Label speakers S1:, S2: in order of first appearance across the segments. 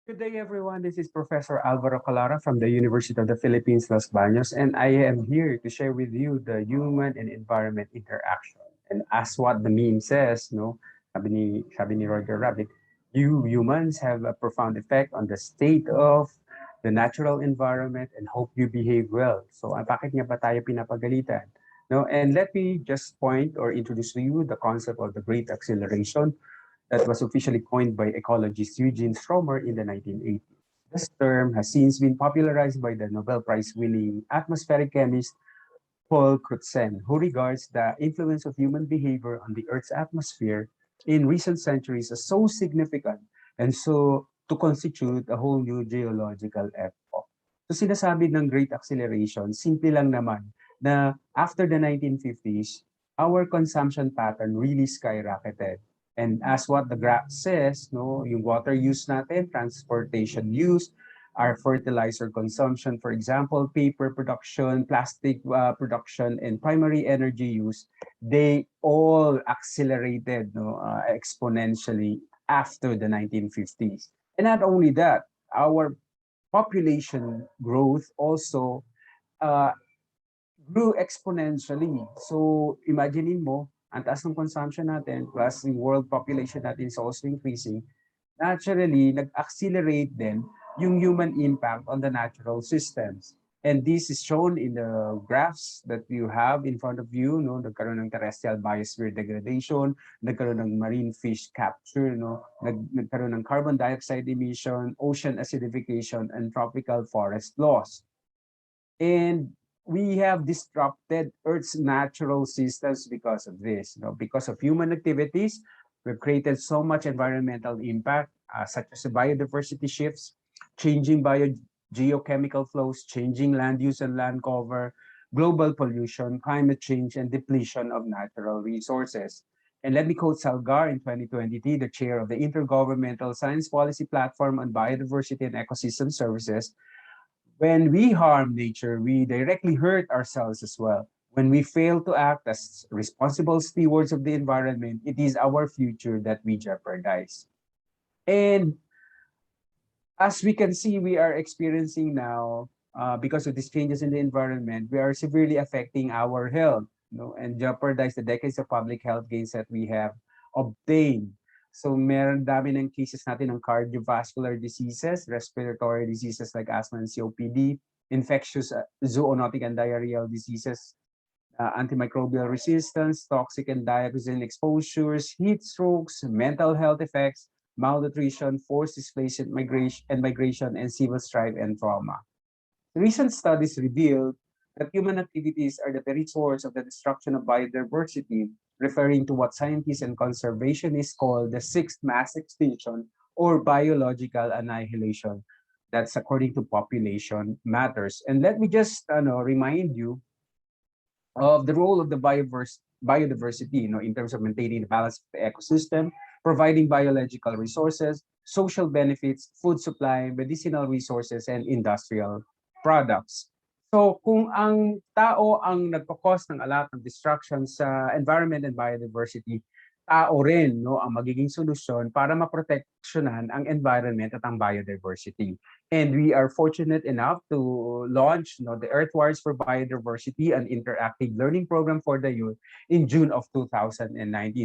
S1: Good day, everyone. This is Professor Alvaro Calara from the University of the Philippines, Los Baños, and I am here to share with you the human and environment interaction. And as what the meme says, no, sabi ni Roger Rabbit, you humans have a profound effect on the state of the natural environment and hope you behave well. So, bakit nga ba tayo pinapagalitan? No, and let me just point or introduce to you the concept of the Great Acceleration that was officially coined by ecologist Eugene Stromer in the 1980s. This term has since been popularized by the Nobel Prize winning atmospheric chemist Paul Crutzen, who regards the influence of human behavior on the Earth's atmosphere in recent centuries as so significant and so to constitute a whole new geological epoch. So sinasabi ng Great Acceleration, simple lang naman na after the 1950s, our consumption pattern really skyrocketed. And as what the graph says, no, yung water use natin, transportation use, our fertilizer consumption, for example, paper production, plastic production, and primary energy use, they all accelerated exponentially after the 1950s. And not only that, our population growth also uh, grew exponentially. So, imaginein mo, ang taas ng consumption natin plus yung world population natin is also increasing. Naturally, nag-accelerate din yung human impact on the natural systems. And this is shown in the graphs that you have in front of you, no? Nagkaroon ng terrestrial biosphere degradation, nagkaroon ng marine fish capture, no? Nagkaroon ng carbon dioxide emission, ocean acidification, and tropical forest loss. And we have disrupted Earth's natural systems because of this. Because of human activities, we've created so much environmental impact, such as the biodiversity shifts, changing geochemical flows, changing land use and land cover, global pollution, climate change, and depletion of natural resources. And let me quote Salgar in 2023, the chair of the Intergovernmental Science Policy Platform on Biodiversity and Ecosystem Services. When we harm nature, we directly hurt ourselves as well. When we fail to act as responsible stewards of the environment, it is our future that we jeopardize. And as we can see, we are experiencing now, because of these changes in the environment, we are severely affecting our health, and jeopardize the decades of public health gains that we have obtained. So meron dami ng cases natin ng cardiovascular diseases, respiratory diseases like asthma and COPD, infectious zoonotic and diarrheal diseases, antimicrobial resistance, toxic and dioxin exposures, heat strokes, mental health effects, malnutrition, forced displacement, migration, and civil strife and trauma. Recent studies revealed that human activities are the very source of the destruction of biodiversity, referring to what scientists and conservationists call the sixth mass extinction or biological annihilation. That's according to Population Matters. And let me just remind you of the role of the biodiversity, in terms of maintaining the balance of the ecosystem, providing biological resources, social benefits, food supply, medicinal resources, and industrial products. So kung ang tao ang nagko-cause ng a lot of destruction sa environment and biodiversity, tao rin ang magiging solusyon para maproteksyonan ang environment at ang biodiversity. And we are fortunate enough to launch the Earthwires for Biodiversity, an interactive learning program for the youth in June of 2019.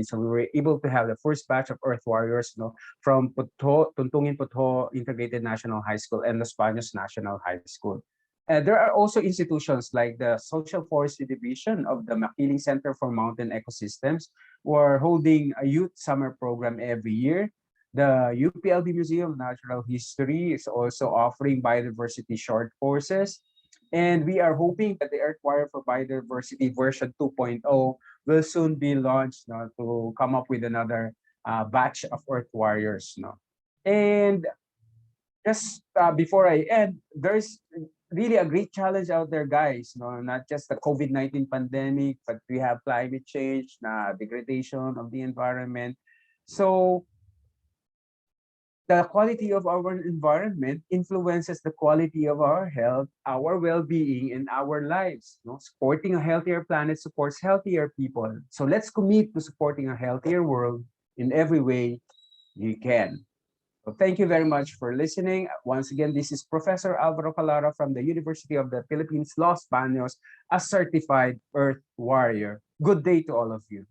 S1: So we were able to have the first batch of Earth Warriors from Tuntungin Putho Integrated National High School and Los Baños National High School. There are also institutions like the Social Forestry Division of the Makiling Center for Mountain Ecosystems, who are holding a youth summer program every year. The UPLB Museum of Natural History is also offering biodiversity short courses. And we are hoping that the Earthwire for Biodiversity version 2.0 will soon be launched to come up with another batch of Earth Warriors. And just before I end, there's really a great challenge out there, guys. Not just the COVID-19 pandemic, but we have climate change, degradation of the environment. So the quality of our environment influences the quality of our health, our well-being, and our lives. Supporting a healthier planet supports healthier people. So let's commit to supporting a healthier world in every way you can. So thank you very much for listening. Once again, this is Professor Alvaro Calara from the University of the Philippines, Los Baños, a certified Earth Warrior. Good day to all of you.